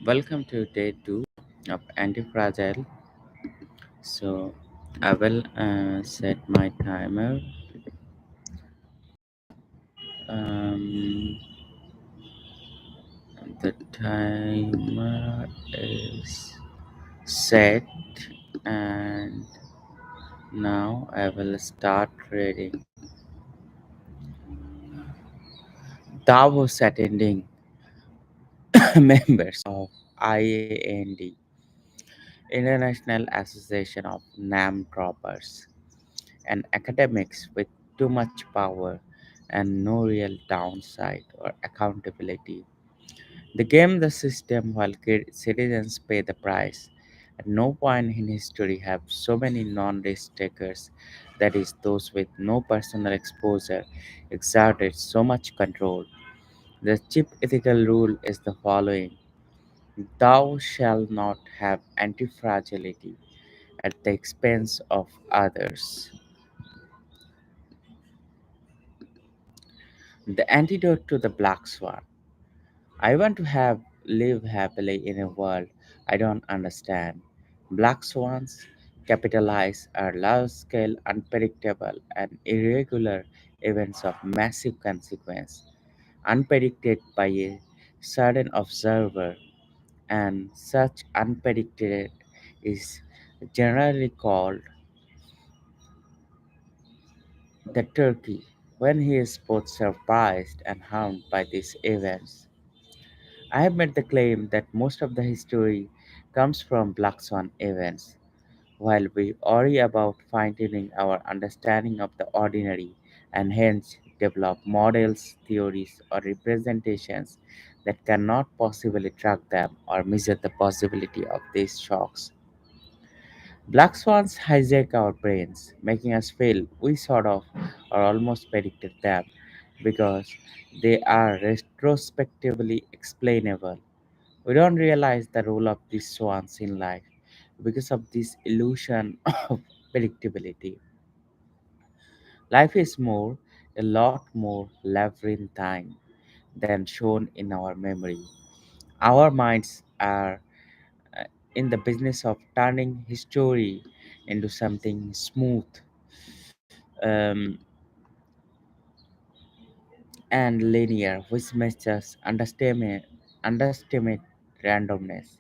Welcome to day 2 of Antifragile. So, I will set my timer. Um, the timer is set, and now I will start reading. Davos attending members of IAND, International Association of NAM Droppers, and academics with too much power and no real downside or accountability. They game the system while citizens pay the price. At no point in history have so many non-risk takers, that is, those with no personal exposure, exerted so much control. The chief ethical rule is the following: Thou shalt not have anti-fragility at the expense of others. The antidote to the black swan. I want to have live happily in a world I don't understand. Black swans capitalize are large scale, unpredictable, and irregular events of massive consequence, unpredicted by a certain observer, and such unpredicted is generally called the turkey. When he is both surprised and harmed by these events, I have made the claim that most of the history comes from black swan events. While we worry about fine tuning our understanding of the ordinary and hence develop models, theories, or representations that cannot possibly track them or measure the possibility of these shocks, black swans hijack our brains, making us feel we sort of or almost predicted them because they are retrospectively explainable. We don't realize the role of these swans in life because of this illusion of predictability. Life is a lot more labyrinthine than shown in our memory. Our minds are uh, in the business of turning history into something smooth um, and linear, which makes us underestimate randomness.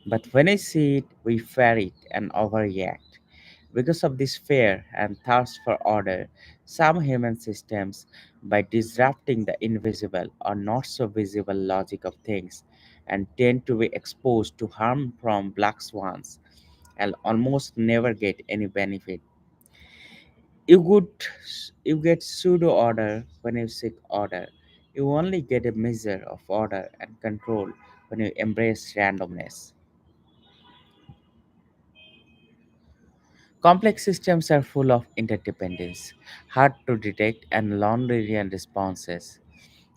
But when I see it, we fear it and overreact. Because of this fear and thirst for order, some human systems, by disrupting the invisible or not so visible logic of things, and tend to be exposed to harm from black swans, and almost never get any benefit. You would you get pseudo order when you seek order. You only get a measure of order and control when you embrace randomness. Complex systems are full of interdependence, hard to detect, and nonlinear responses.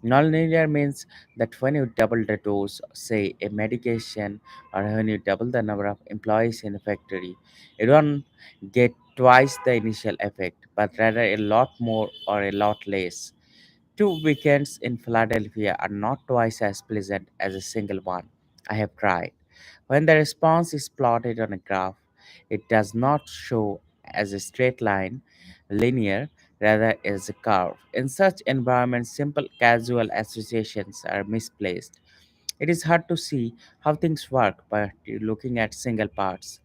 Nonlinear means that when you double the dose, say a medication, or when you double the number of employees in a factory, you don't get twice the initial effect, but rather a lot more or a lot less. Two weekends in Philadelphia are not twice as pleasant as a single one. I have tried. When the response is plotted on a graph, it does not show as a straight line, linear, rather as a curve. In such environments, simple casual associations are misplaced. It is hard to see how things work by looking at single parts.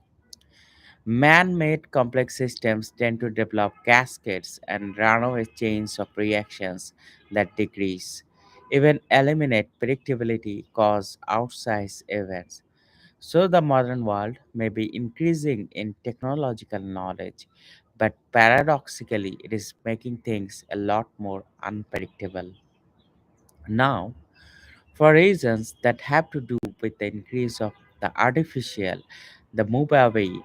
Man made complex systems tend to develop cascades and runaway chains of reactions that decrease, even eliminate predictability, cause outsized events. So, the modern world may be increasing in technological knowledge, but paradoxically, it is making things a lot more unpredictable. Now, for reasons that have to do with the increase of the artificial, the move away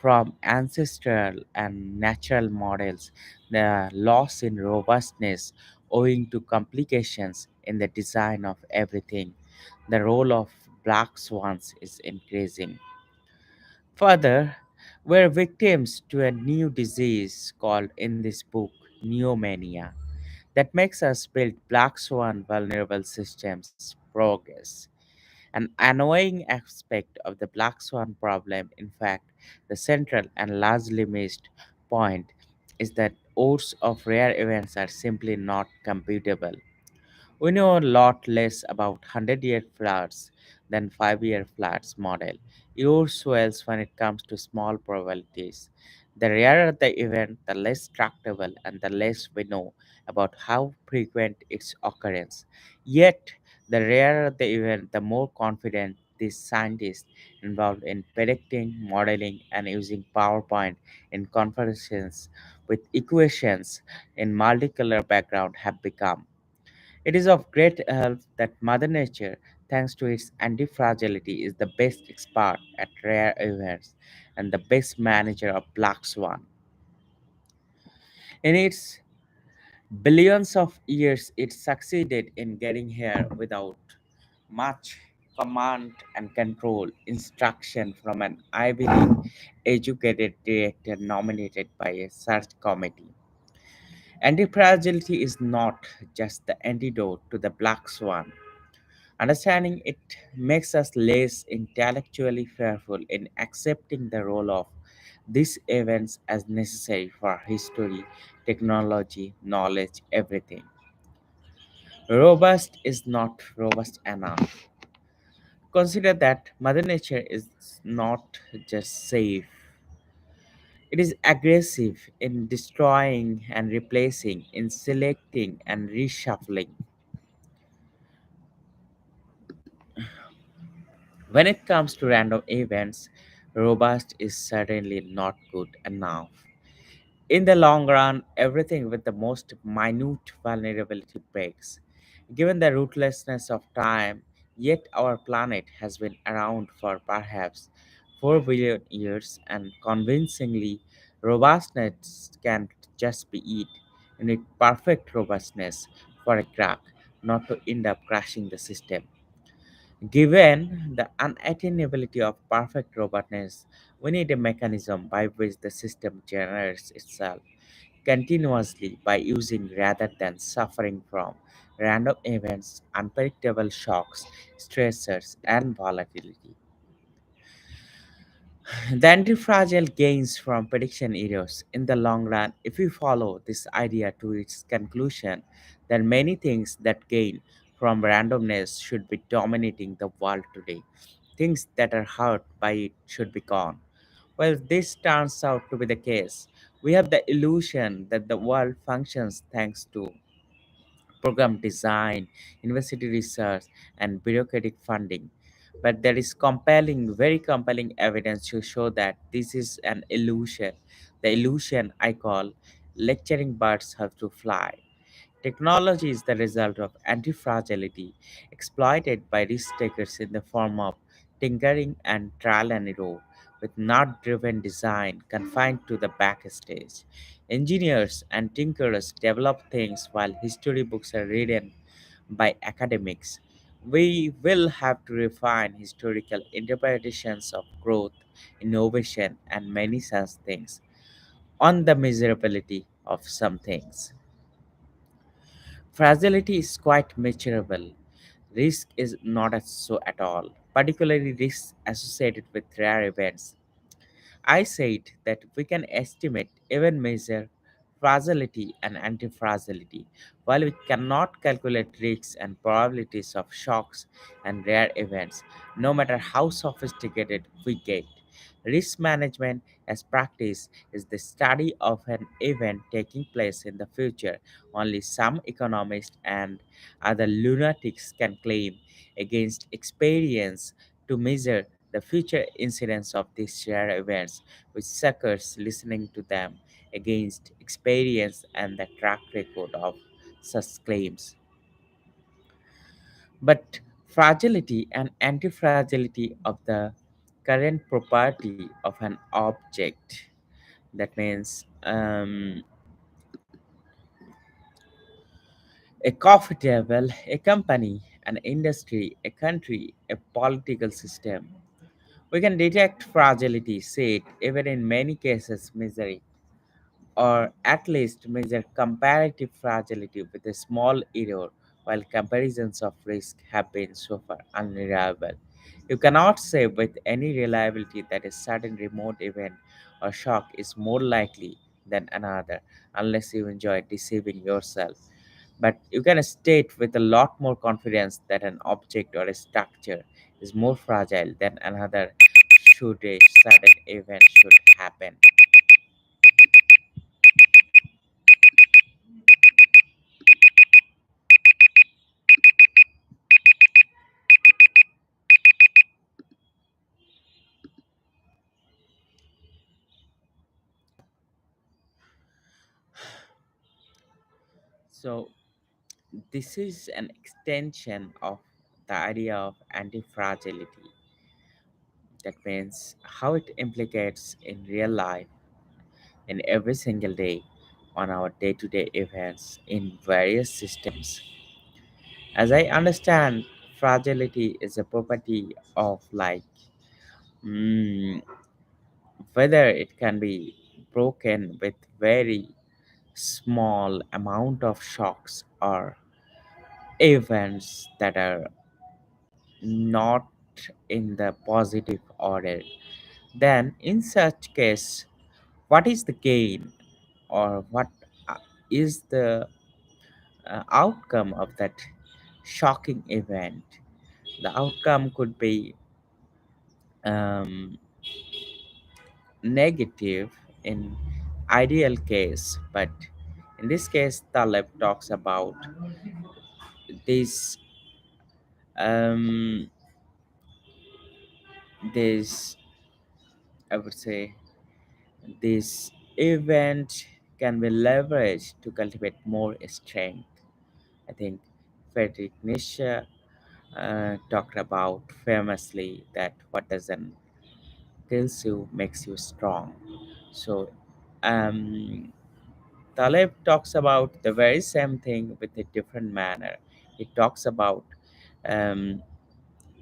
from ancestral and natural models, the loss in robustness owing to complications in the design of everything, the role of black swans is increasing. Further, we're victims to a new disease called in this book neomania that makes us build black swan vulnerable systems progress. An annoying aspect of the black swan problem, in fact, the central and largely missed point, is that odds of rare events are simply not computable. We know a lot less about 100-year floods than 5-year floods model. Yours swells when it comes to small probabilities. The rarer the event, the less tractable and the less we know about how frequent its occurrence. Yet, the rarer the event, the more confident these scientists involved in predicting, modeling, and using PowerPoint in conversations with equations in multicolor background have become. It is of great help that Mother Nature, thanks to its anti-fragility, is the best expert at rare events and the best manager of black swan. In its billions of years, it succeeded in getting here without much command and control instruction from an Ivy League educated director nominated by a search committee. Anti-fragility is not just the antidote to the black swan. Understanding it makes us less intellectually fearful in accepting the role of these events as necessary for history, technology, knowledge, everything. Robust is not robust enough. Consider that Mother Nature is not just safe, it is aggressive in destroying and replacing, in selecting and reshuffling. When it comes to random events, robust is certainly not good enough. In the long run, everything with the most minute vulnerability breaks. Given the ruthlessness of time, yet our planet has been around for perhaps 4 billion years, and convincingly, robustness can just be it. You need perfect robustness for a crack, not to end up crashing the system. Given the unattainability of perfect robustness, we need a mechanism by which the system generates itself continuously by using rather than suffering from random events, unpredictable shocks, stressors, and volatility. The antifragile gains from prediction errors. In the long run, if we follow this idea to its conclusion, then many things that gain from randomness should be dominating the world today. Things that are hurt by it should be gone. Well, this turns out to be the case. We have the illusion that the world functions thanks to program design, university research, and bureaucratic funding. But there is compelling, very compelling evidence to show that this is an illusion. The illusion I call lecturing birds have to fly. Technology is the result of anti-fragility exploited by risk takers in the form of tinkering and trial and error, with nut-driven design confined to the backstage. Engineers and tinkerers develop things while history books are written by academics. We will have to refine historical interpretations of growth, innovation, and many such things on the miserability of some things. Fragility is quite measurable. Risk is not so at all, particularly risks associated with rare events. I said that we can estimate, even measure fragility and anti-fragility, while we cannot calculate risks and probabilities of shocks and rare events, no matter how sophisticated we get. Risk management as practice is the study of an event taking place in the future. Only some economists and other lunatics can claim against experience to measure the future incidence of these rare events, with suckers listening to them against experience and the track record of such claims. But fragility and anti-fragility of the current property of an object, that means a coffee table, a company, an industry, a country, a political system. We can detect fragility, say it, even in many cases misery, or at least measure comparative fragility with a small error, while comparisons of risk have been so far unreliable. You cannot say with any reliability that a certain remote event or shock is more likely than another unless you enjoy deceiving yourself. But you can state with a lot more confidence that an object or a structure is more fragile than another should a certain event should happen. So this is an extension of the idea of anti-fragility. That means how it implicates in real life in every single day on our day-to-day events in various systems. As I understand, fragility is a property of like mm, whether it can be broken with very small amount of shocks or events that are not in the positive order. Then in such case, what is the gain or what uh, is the outcome of that shocking event? The outcome could be um, negative in ideal case, but in this case Taleb talks about this um, this I would say this event can be leveraged to cultivate more strength. I think Friedrich Nietzsche talked about famously that what doesn't kills you makes you strong. So um, Taleb talks about the very same thing with a different manner. He talks about um,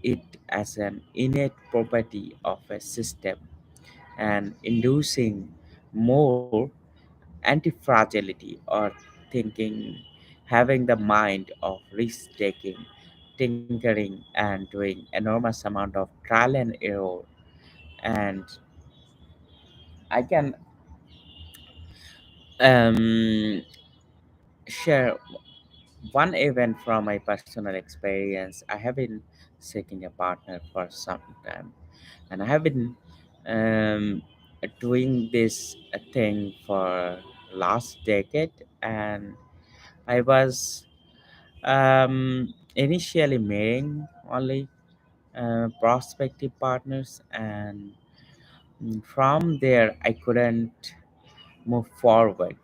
it as an innate property of a system and inducing more anti-fragility or thinking, having the mind of risk taking, tinkering, and doing enormous amount of trial and error. And I can um, share one event from my personal experience. I have been seeking a partner for some time, and I have been um, doing this thing for last decade, and I was initially marrying only prospective partners, and from there I couldn't move forward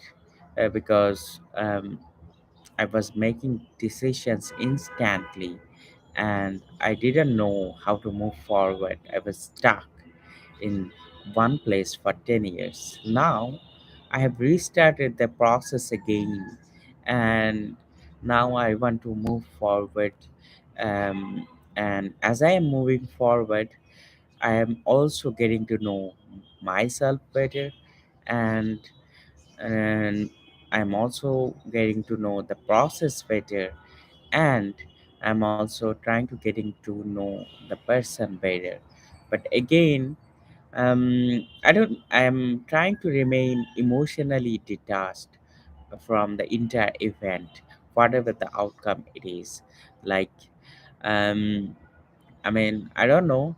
because I was making decisions instantly and I didn't know how to move forward. I was stuck in one place for 10 years. Now I have restarted the process again and now I want to move forward. Um, and as I am moving forward, I am also getting to know myself better and and I'm also getting to know the process better and I'm also trying to getting to know the person better. But again, I'm trying to remain emotionally detached from the entire event, whatever the outcome it is. Like, um, I mean, I don't know,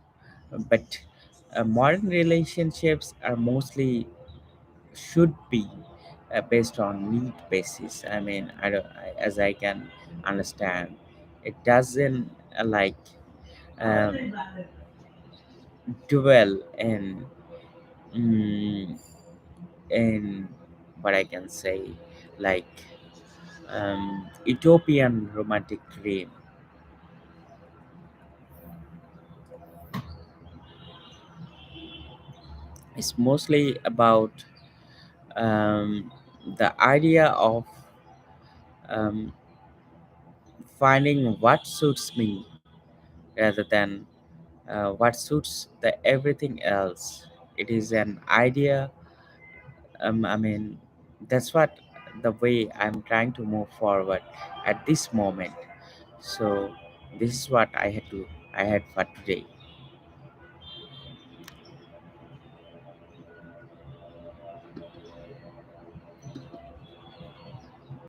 but modern relationships are mostly should be based on need basis. I mean, as I can understand, it doesn't um, dwell mm, in what I can say, like utopian romantic dream. It's mostly about the idea of um, finding what suits me rather than what suits the everything else. It is an idea. I mean, that's what the way I'm trying to move forward at this moment. So this is what I had to I had for today.